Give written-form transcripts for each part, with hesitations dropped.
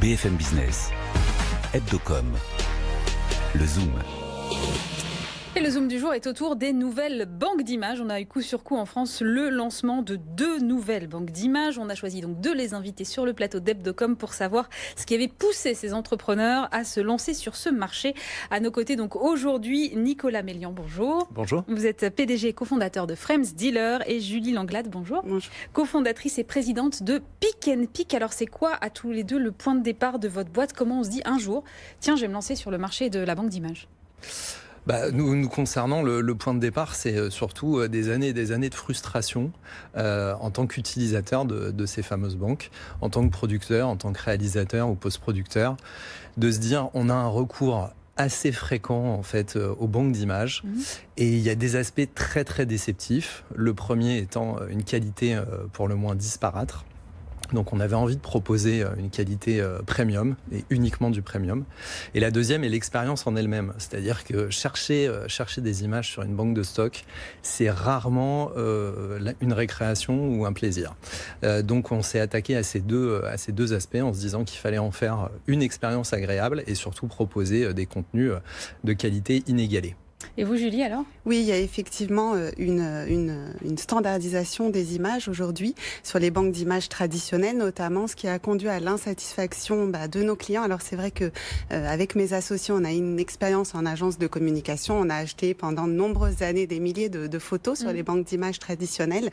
BFM Business, Hebdocom, le Zoom. Et le Zoom du jour est autour des nouvelles banques d'images. On a eu coup sur coup en France le lancement de 2 nouvelles banques d'images. On a choisi donc de les inviter sur le plateau d'Hebdocom pour savoir ce qui avait poussé ces entrepreneurs à se lancer sur ce marché. À nos côtés donc aujourd'hui, Nicolas Mélian, bonjour. Bonjour. Vous êtes PDG et cofondateur de Frames Dealer et Julie Langlade, bonjour. Bonjour. Cofondatrice et présidente de Pick & Pick. Alors c'est quoi à tous les deux le point de départ de votre boîte? Comment on se dit un jour, tiens, je vais me lancer sur le marché de la banque d'images? Nous concernant, le point de départ, c'est surtout des années et des années de frustration en tant qu'utilisateur de ces fameuses banques, en tant que producteur, en tant que réalisateur ou post-producteur, de se dire on a un recours assez fréquent en fait aux banques d'images et il y a des aspects très très déceptifs. Le premier étant une qualité pour le moins disparate. Donc on avait envie de proposer une qualité premium et uniquement du premium. Et la deuxième est l'expérience en elle-même. C'est-à-dire que chercher des images sur une banque de stock, c'est rarement une récréation ou un plaisir. Donc on s'est attaqué à ces deux aspects en se disant qu'il fallait en faire une expérience agréable et surtout proposer des contenus de qualité inégalée. Et vous, Julie, alors? Oui, il y a effectivement une standardisation des images aujourd'hui sur les banques d'images traditionnelles, notamment, ce qui a conduit à l'insatisfaction de nos clients. Alors c'est vrai que avec mes associés, on a une expérience en agence de communication. On a acheté pendant de nombreuses années des milliers de photos sur les banques d'images traditionnelles.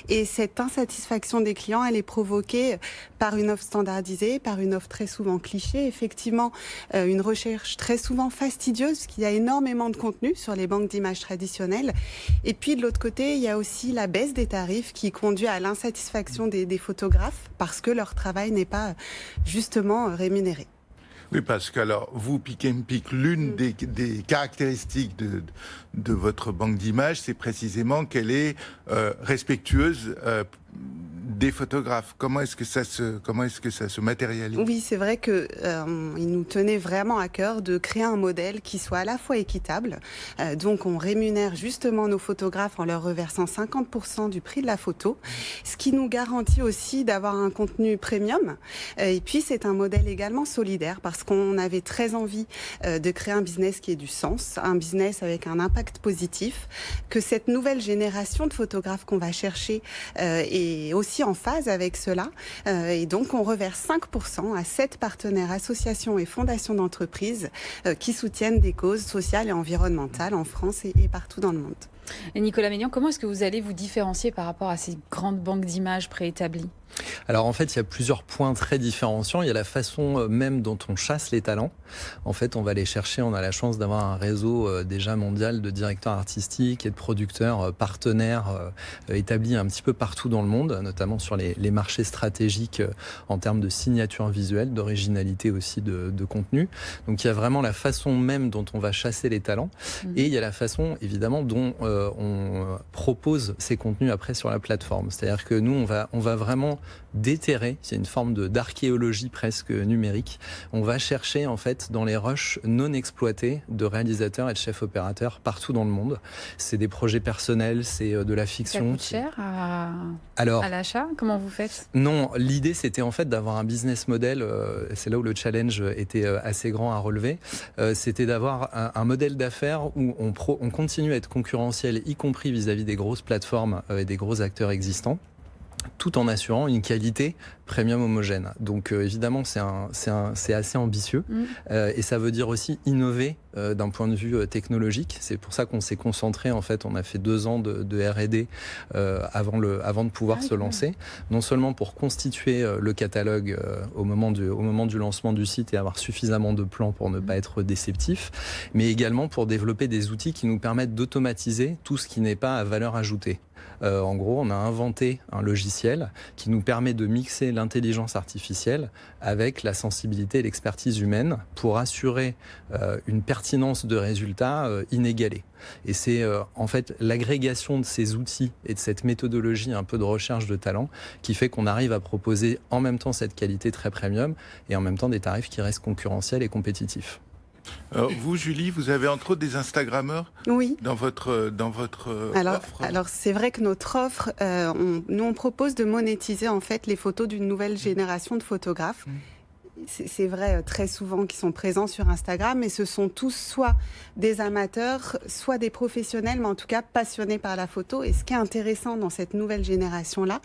Et cette insatisfaction des clients, elle est provoquée par une offre standardisée, par une offre très souvent cliché. Effectivement, une recherche très souvent fastidieuse, parce qu'il y a énormément de contenu sur les banques d'images traditionnelles. Et puis de l'autre côté, il y a aussi la baisse des tarifs qui conduit à l'insatisfaction des photographes parce que leur travail n'est pas justement rémunéré. Oui, parce que alors, vous, Pick & Pick, l'une des caractéristiques de votre banque d'images, c'est précisément qu'elle est respectueuse des photographes. Comment est-ce que ça se matérialise? Oui, c'est vrai que il nous tenait vraiment à cœur de créer un modèle qui soit à la fois équitable. Donc, on rémunère justement nos photographes en leur reversant 50% du prix de la photo, ce qui nous garantit aussi d'avoir un contenu premium. Et puis, c'est un modèle également solidaire parce qu'on avait très envie de créer un business qui ait du sens, un business avec un impact positif, que cette nouvelle génération de photographes qu'on va chercher est aussi en phase avec cela. Et donc, on reverse 5% à 7 partenaires, associations et fondations d'entreprises qui soutiennent des causes sociales et environnementales en France et partout dans le monde. Et Nicolas Mélian, comment est-ce que vous allez vous différencier par rapport à ces grandes banques d'images préétablies? Alors en fait, il y a plusieurs points très différenciants. Il y a la façon même dont on chasse les talents. En fait, on va les chercher. On a la chance d'avoir un réseau déjà mondial de directeurs artistiques et de producteurs partenaires établis un petit peu partout dans le monde, notamment sur les marchés stratégiques en termes de signature visuelle, d'originalité aussi de contenu. Donc il y a vraiment la façon même dont on va chasser les talents. Et il y a la façon évidemment dont on propose ces contenus après sur la plateforme. C'est-à-dire que nous, on va vraiment déterrer, c'est une forme d'archéologie presque numérique. On va chercher en fait dans les rushs non exploités de réalisateurs et de chefs opérateurs partout dans le monde. C'est des projets personnels, c'est de la fiction. Ça coûte cher à l'achat? Comment vous faites? Non, l'idée c'était en fait d'avoir un business model, c'est là où le challenge était assez grand à relever, c'était d'avoir un modèle d'affaires où on continue à être concurrentiel, y compris vis-à-vis des grosses plateformes et des gros acteurs existants, tout en assurant une qualité premium homogène. Donc évidemment, c'est assez ambitieux et ça veut dire aussi innover d'un point de vue technologique. C'est pour ça qu'on s'est concentré, en fait, on a fait 2 ans de R&D avant de pouvoir se lancer. Non seulement pour constituer le catalogue au moment du lancement du site et avoir suffisamment de plans pour ne pas être déceptif, mais également pour développer des outils qui nous permettent d'automatiser tout ce qui n'est pas à valeur ajoutée. En gros, on a inventé un logiciel qui nous permet de mixer l'intelligence artificielle avec la sensibilité et l'expertise humaine pour assurer une pertinence de résultats inégalée. Et c'est en fait l'agrégation de ces outils et de cette méthodologie un peu de recherche de talent qui fait qu'on arrive à proposer en même temps cette qualité très premium et en même temps des tarifs qui restent concurrentiels et compétitifs. Vous, Julie, vous avez entre autres des Instagrammeurs dans votre offre. Alors c'est vrai que notre offre, on propose de monétiser en fait les photos d'une nouvelle génération de photographes. c'est vrai très souvent qui sont présents sur Instagram, mais ce sont tous soit des amateurs, soit des professionnels, mais en tout cas passionnés par la photo. Et ce qui est intéressant dans cette nouvelle génération-là,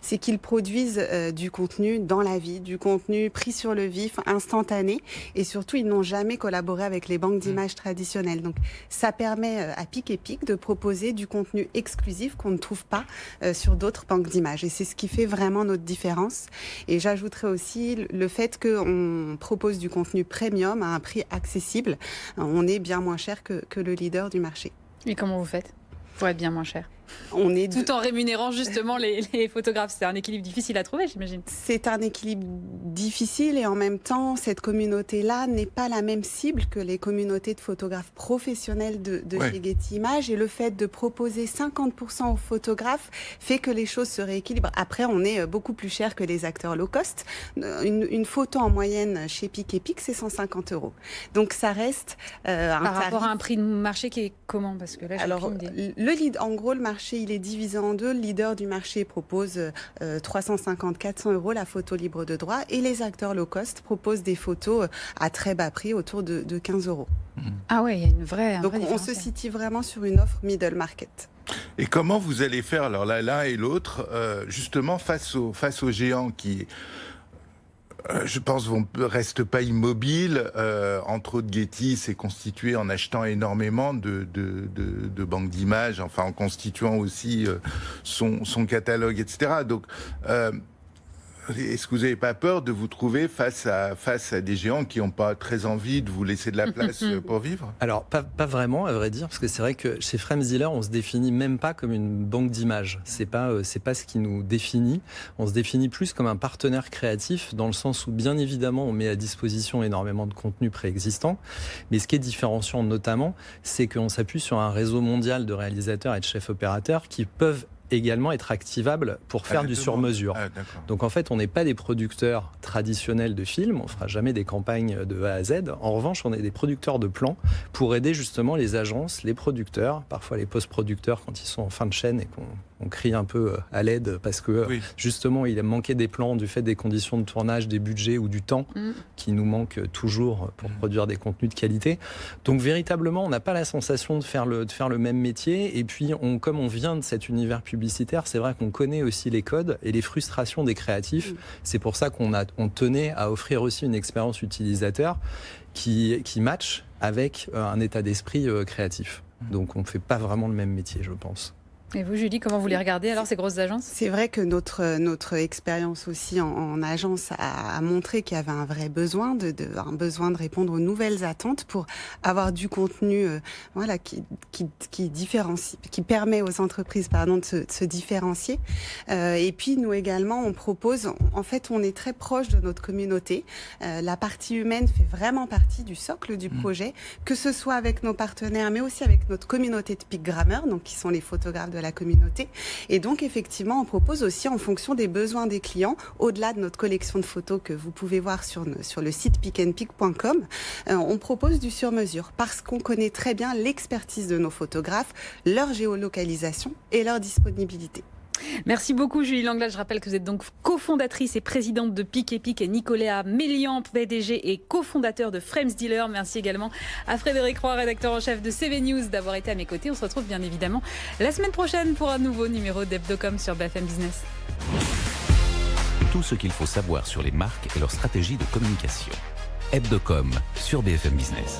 c'est qu'ils produisent du contenu dans la vie, du contenu pris sur le vif, instantané, et surtout ils n'ont jamais collaboré avec les banques d'images traditionnelles. Donc ça permet à Pic & Pic de proposer du contenu exclusif qu'on ne trouve pas sur d'autres banques d'images. Et c'est ce qui fait vraiment notre différence. Et j'ajouterais aussi le fait qu'on propose du contenu premium à un prix accessible. On est bien moins cher que le leader du marché. Et comment vous faites pour être bien moins cher ? Tout en rémunérant justement les photographes. C'est un équilibre difficile à trouver, j'imagine. C'est un équilibre difficile et en même temps, cette communauté-là n'est pas la même cible que les communautés de photographes professionnels de chez Getty Images. Et le fait de proposer 50% aux photographes fait que les choses se rééquilibrent. Après, on est beaucoup plus cher que les acteurs low cost. Une photo en moyenne chez Pic & Pic, c'est 150 €. Donc ça reste par rapport à un prix de marché qui est comment ? Parce que là, en gros, le marché, il est divisé en deux. Le leader du marché propose 350-400 € la photo libre de droit et les acteurs low cost proposent des photos à très bas prix, autour de 15 €. Ah ouais, il y a une vraie Donc on se situe vraiment sur une offre middle market. Et comment vous allez faire alors là, l'un et l'autre, justement face aux géants qui... je pense ne restent pas immobiles. Entre autres, Getty s'est constitué en achetant énormément de banques d'images, enfin en constituant aussi son catalogue, etc. Donc, est-ce que vous n'avez pas peur de vous trouver face à des géants qui n'ont pas très envie de vous laisser de la place pour vivre ? Alors, pas vraiment, à vrai dire, parce que c'est vrai que chez Framesdealer, on se définit même pas comme une banque d'images. C'est pas ce qui nous définit. On se définit plus comme un partenaire créatif, dans le sens où, bien évidemment, on met à disposition énormément de contenu préexistant. Mais ce qui est différenciant, notamment, c'est qu'on s'appuie sur un réseau mondial de réalisateurs et de chefs opérateurs qui peuvent également être activables pour faire du sur-mesure. Donc en fait, on n'est pas des producteurs traditionnels de films, on fera jamais des campagnes de A à Z. En revanche, on est des producteurs de plans pour aider justement les agences, les producteurs, parfois les post-producteurs quand ils sont en fin de chaîne et qu'on crie un peu à l'aide parce que justement il a manqué des plans du fait des conditions de tournage, des budgets ou du temps qui nous manque toujours pour produire des contenus de qualité. Donc véritablement, on n'a pas la sensation de faire le même métier. Et puis, comme on vient de cet univers publicitaire, c'est vrai qu'on connaît aussi les codes et les frustrations des créatifs. C'est pour ça qu'on tenait à offrir aussi une expérience utilisateur qui match avec un état d'esprit créatif. Donc on ne fait pas vraiment le même métier, je pense. Et vous, Julie, comment vous les regardez alors, ces grosses agences ? C'est vrai que notre expérience aussi en agence a montré qu'il y avait un vrai besoin, un besoin de répondre aux nouvelles attentes pour avoir du contenu qui différencie, qui permet aux entreprises de se différencier. Et puis nous également, on propose, en fait, on est très proche de notre communauté. La partie humaine fait vraiment partie du socle du projet, que ce soit avec nos partenaires, mais aussi avec notre communauté de picgrammeurs, donc qui sont les photographes de la communauté. Et donc, effectivement, on propose aussi en fonction des besoins des clients, au-delà de notre collection de photos que vous pouvez voir sur le site picandpic.com, on propose du sur-mesure parce qu'on connaît très bien l'expertise de nos photographes, leur géolocalisation et leur disponibilité. Merci beaucoup Julie Langlade. Je rappelle que vous êtes donc cofondatrice et présidente de Pic & Pic et Nicolas Mélian, PDG et cofondateur de Framesdealer. Merci également à Frédéric Roy, rédacteur en chef de CV News, d'avoir été à mes côtés. On se retrouve bien évidemment la semaine prochaine pour un nouveau numéro d'Hebdocom sur BFM Business. Tout ce qu'il faut savoir sur les marques et leur stratégie de communication. Hebdocom sur BFM Business.